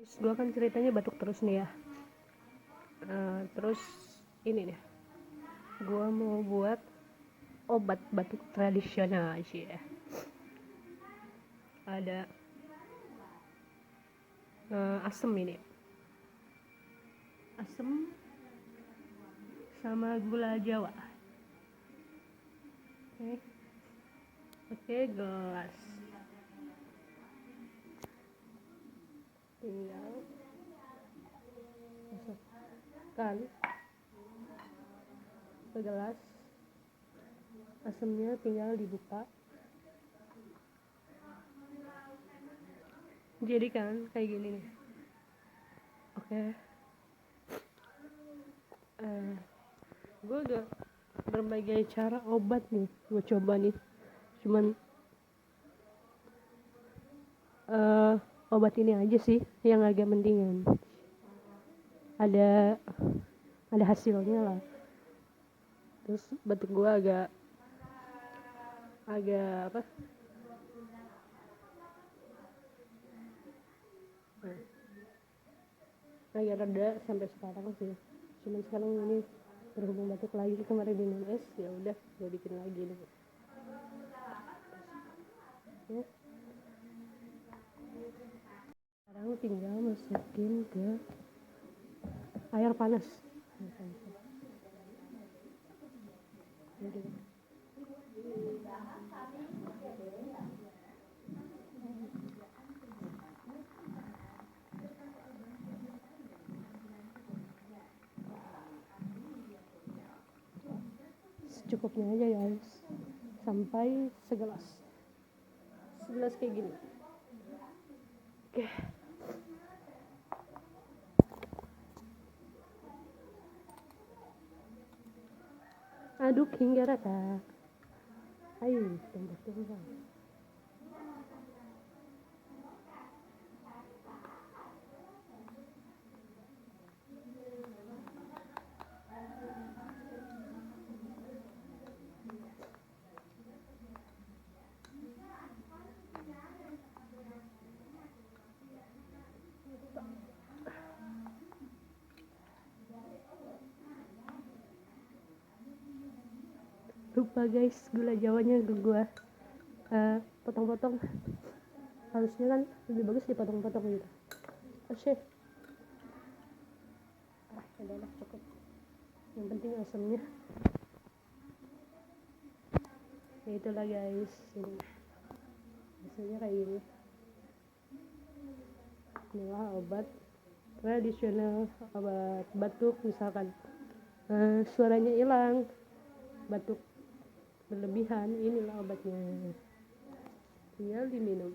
Gue kan ceritanya batuk terus nih ya. Terus ini nih, gue mau buat obat batuk tradisional sih ya. Ada asem ini, asem sama gula Jawa. Oke, gelas. Tinggal masukkan ke gelas, asemnya tinggal dibuka. Jadi kan kayak gini nih. Oke. Gue udah berbagai cara obat nih gue coba nih, cuman obat ini aja sih yang agak mendingan, ada hasilnya lah. Terus batuk gue agak apa, agak reda sampai sekarang sih. Cuman sekarang ini berhubung batuk lagi kemarin minum es, ya udah gue bikin lagi nih. Sekarang tinggal masukin ke air panas. Secukupnya aja ya guys, sampai segelas kayak gini. Oke. Aduk hingga rata. Ayo, tunggu. Lupa guys, gula Jawanya gue potong-potong. Harusnya kan lebih bagus dipotong-potong gitu. Oke. Udah cukup. Yang penting asamnya. Ya itulah guys, ini hasilnya kayak gini. Inilah obat tradisional, obat batuk misalkan suaranya hilang, batuk berlebihan, inilah obatnya, tinggal diminum.